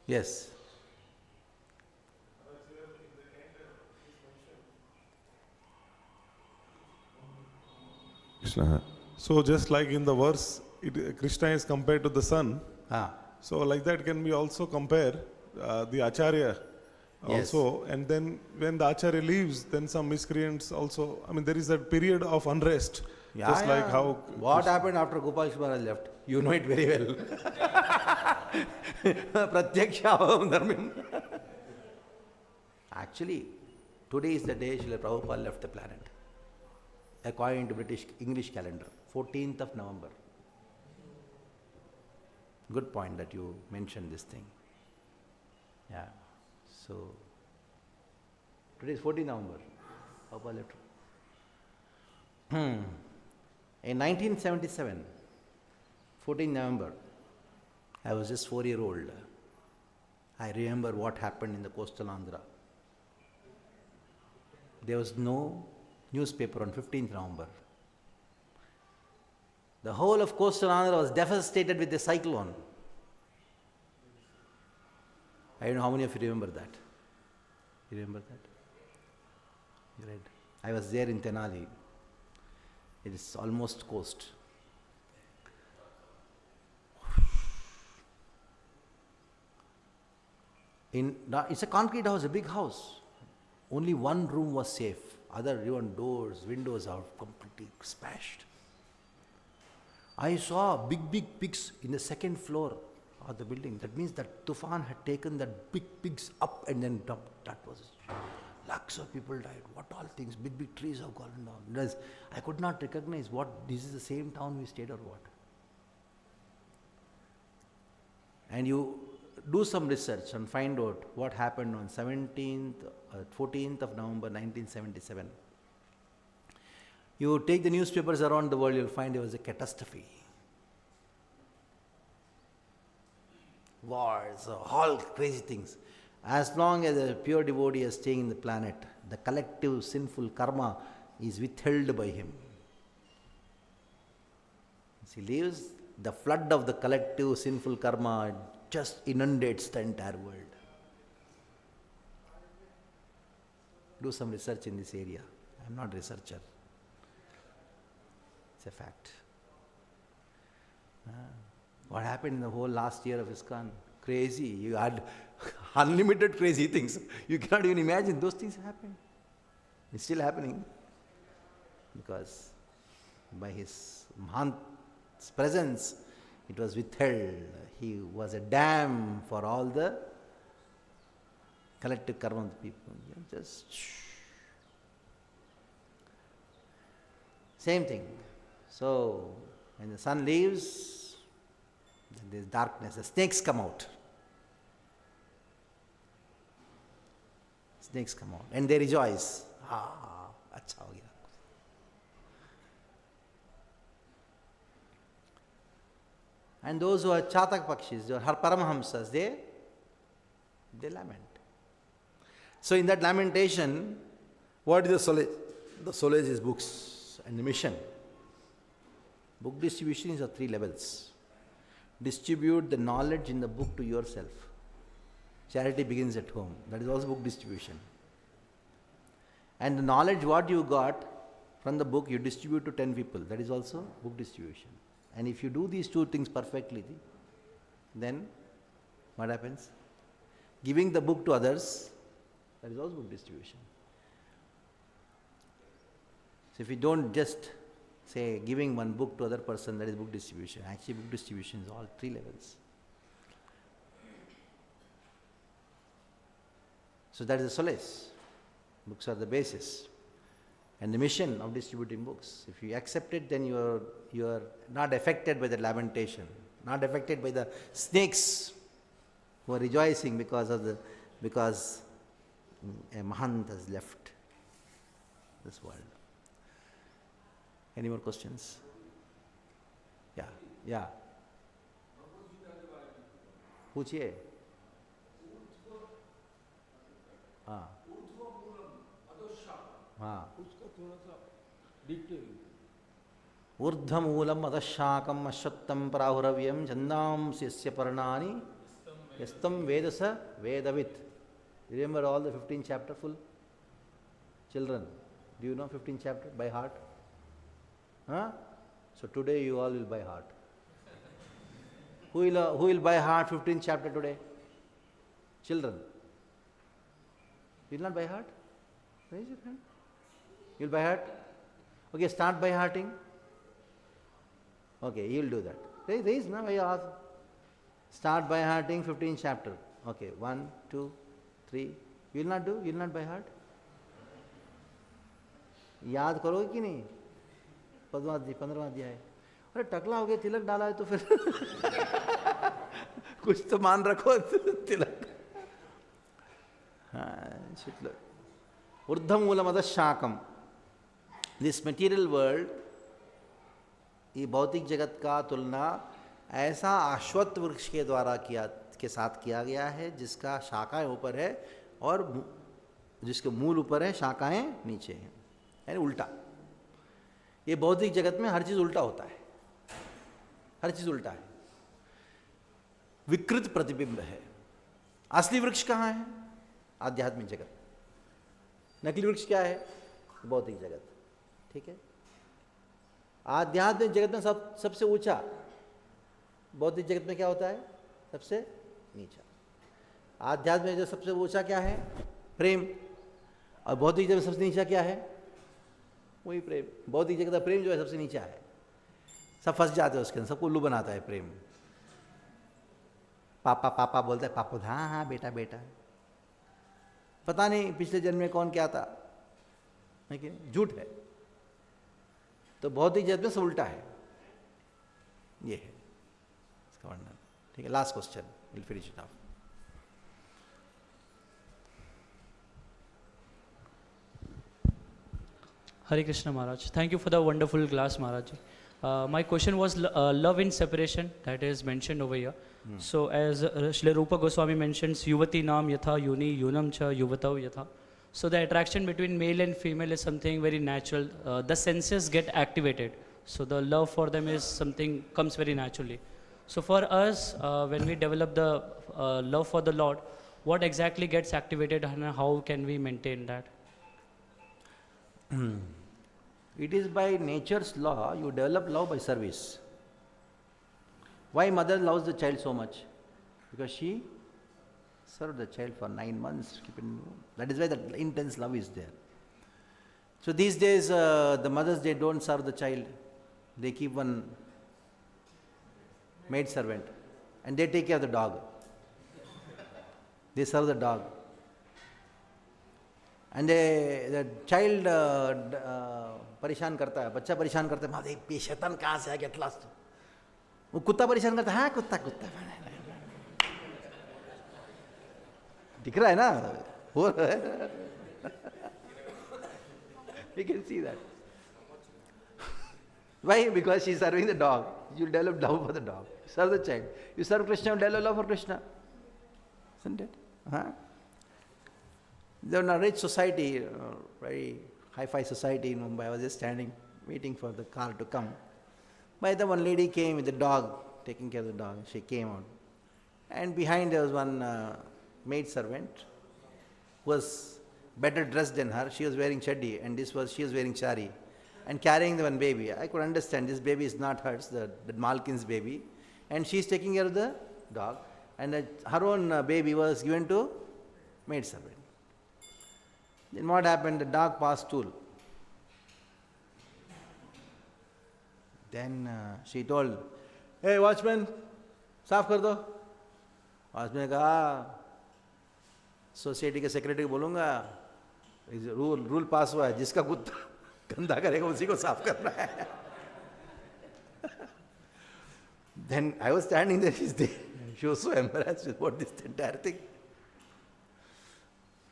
Yes. Krishna. So just like in the verse, Krishna is compared to the sun. So like that can we also compare the Acharya also. And then when the Acharya leaves, then some miscreants also, I mean there is that period of unrest. Like how... What happened after Gopal Maharaj left? You know it very well. Pratyaksha Dharmin. Actually, today is the day Srila Prabhupada left the planet. According to British English calendar, 14th of November. Good point that you mentioned this thing. Yeah. So, today is 14th November. Prabhupada left. In 1977, 14th November, I was just 4-year-old. I remember what happened in the coastal Andhra. There was no newspaper on 15th November. The whole of coastal Andhra was devastated with the cyclone. I don't know how many of you remember that. You remember that? You read? I was there in Tenali. It is almost coast. It's a concrete house, a big house. Only one room was safe. Other even doors, windows are completely smashed. I saw big pigs in the second floor of the building. That means that Tufan had taken that big pigs up and then dumped. That was lakhs of people died. What all things, big trees have gone down. I could not recognize this is the same town we stayed or what. And you do some research and find out what happened on 14th of November 1977. You take the newspapers around the world, you'll find there was a catastrophe. Wars, all crazy things. As long as a pure devotee is staying in the planet, the collective sinful karma is withheld by him. As he leaves, the flood of the collective sinful karma just inundates the entire world. Do some research in this area. I am not a researcher. It's a fact. What happened in the whole last year of ISKCON? Crazy. You had unlimited crazy things. You cannot even imagine those things happened. It's still happening. Because by his Mahant's presence, it was withheld. He was a dam for all the collective karma of the people. Just same thing. So, when the sun leaves, then there is darkness. The snakes come out. Snakes come out. And they rejoice. Acha ho gaya. And those who are Chatak Pakshis, who are Paramahamsas, they lament. So in that lamentation, what is the solace? The solace is books and the mission. Book distribution is of 3 levels. Distribute the knowledge in the book to yourself. Charity begins at home. That is also book distribution. And the knowledge what you got from the book, you distribute to 10 people. That is also book distribution. And if you do these 2 things perfectly, then what happens? Giving the book to others, that is also book distribution. So if you don't just say giving one book to other person, that is book distribution. Actually, book distribution is all 3 levels. So that is the solace. Books are the basis. And the mission of distributing books. If you accept it, then you are not affected by the lamentation, not affected by the snakes who are rejoicing because a Mahant has left this world. Any more questions? Yeah, yeah. पूछिए. हाँ. हाँ. ऊर्ध्वमूलम अधशाकम अश्वत्थम प्राहुरव्यम छंदांसि यस्य पर्णानि यस्तं वेद स वेदवित्. Remember all the 15th chapter full? Children, do you know 15th chapter by heart? Huh? So today you all will by heart. Who will by heart 15th chapter today? Children. You will not by heart? Raise your hand. You will by heart? Okay, start by hearting. Okay, you will do that. Raise now, I ask. Start by hearting 15th chapter. Okay, 1, 2, 3. You will not do? You will not by heart? याद करोगे कि नहीं? 15वां अध्याय. अरे टकला हो गया, तिलक डाला है तो फिर कुछ तो मान रखो. तिलक. ऊर्ध्वमूलम अधशाकम. दिस मटीरियल वर्ल्ड, ये भौतिक जगत का तुलना ऐसा अश्वत्थ वृक्ष के साथ किया गया है जिसका शाखाएं ऊपर है और जिसके मूल ऊपर है, शाखाएं नीचे हैं, यानी उल्टा. ये भौतिक जगत में हर चीज उल्टा होता है. हर चीज उल्टा है. विकृत प्रतिबिंब है. असली वृक्ष कहाँ है? आध्यात्मिक जगत. नकली वृक्ष क्या है? भौतिक जगत. ठीक है. आध्यात्मिक जगत में सबसे ऊंचा, भौतिक जगत में क्या होता है? सबसे नीचा. आध्यात्मिक जगत सबसे ऊंचा क्या है? प्रेम. और भौतिक जगत सबसे नीचा क्या है? वही प्रेम. भौतिक जगत का प्रेम जो है सबसे नीचा है. सब फंस जाते हैं उसके अंदर. सबको उल्लू बनाता है प्रेम. पापा पापा बोलता है, पापा हाँ हाँ बेटा बेटा. पता नहीं पिछले जन्म में कौन क्या था, लेकिन झूठ है. तो भौतिक जगत में सब उल्टा है. ये है इसका वर्णन. ठीक है. Last question, will finish it of. Hare Krishna Maharaj. Thank you for the wonderful class, Maharaj. My question was love in separation, that is mentioned over here. So as Srila Rupa Goswami mentions, Yuvati Nam Yatha Yuni Yunam Cha Yuvatav Yatha. So the attraction between male and female is something very natural. The senses get activated. So the love for them is something comes very naturally. So for us, when we develop the love for the Lord, what exactly gets activated and how can we maintain that? It is by nature's law you develop love by service. Why mother loves the child so much? Because she served the child for 9 months. That is why the intense love is there. So these days the mothers, they don't serve the child. They keep one maid servant and they take care of the dog. They serve the dog. And the child परेशान करता है, बच्चा परेशान करता है, माँ ये शैतान कहाँ से आ गया क्लास. वो कुत्ता परेशान करता है, हाँ कुत्ता कुत्ता. दिख रहा है ना, हो रहा है. We can see that. Why? Because she is serving the dog. You develop love for the dog. Serve the child. You serve Krishna, you develop love for Krishna. Isn't it? Huh? They are in a rich society, very hi-fi society in Mumbai. I was just standing, waiting for the car to come. By the one lady came with the dog, taking care of the dog. She came out. And behind there was one maid servant who was better dressed than her. She was wearing chaddi and she was wearing chari and carrying the one baby. I could understand this baby is not hers, the Malkin's baby. And she is taking care of the dog. And her own baby was given to maid servant. Then what happened? The dog passed stool. Then she told, hey watchman, साफ कर दो. watchman ने कहा, society के secretary को बोलूँगा, rule पास हुआ है, जिसका कुत्ता गंदा करेगा उसी को साफ करना है. Then I was standing there, she was so embarrassed about this entire thing.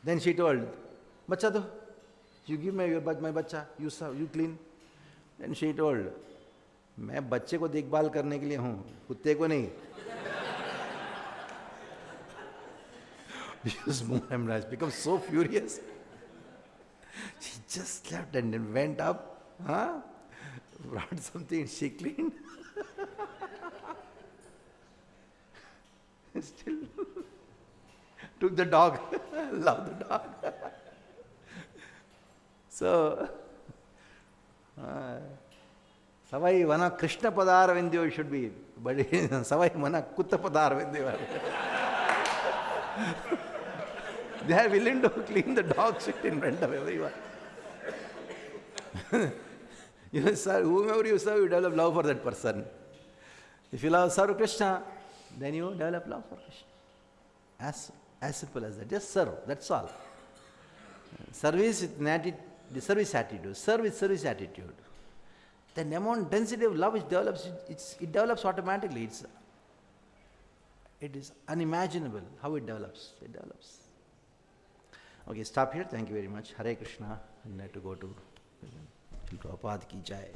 Then she told, "Bacha do, you give me my bacha, you serve, you clean." Then she told, "मैं बच्चे को देखभाल करने के लिए हूँ, कुत्ते को नहीं." Maharaj became so furious. She just left and then went up, brought something, she cleaned. Still took the dog, loved the dog. So, Savai Vana Krishna Padar Vindyo should be, but Savai Vana Kutta Padar Vindyo. They are willing to clean the dog shit in front of everyone. You serve, whomever you serve, you develop love for that person. If you serve Krishna, then you develop love for Krishna. As simple as that. Just serve, that's all. Service with the service attitude. Serve with service attitude. The amount, density of love which develops, it develops automatically. It is unimaginable how it develops. It develops. Okay, stop here. Thank you very much. Hare Krishna. I need to go to Prabhupada ki jai.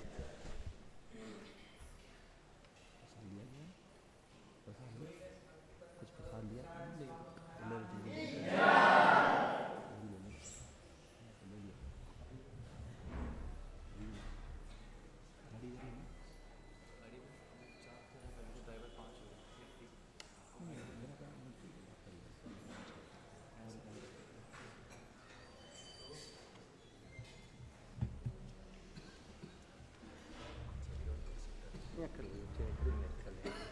कर लीजिए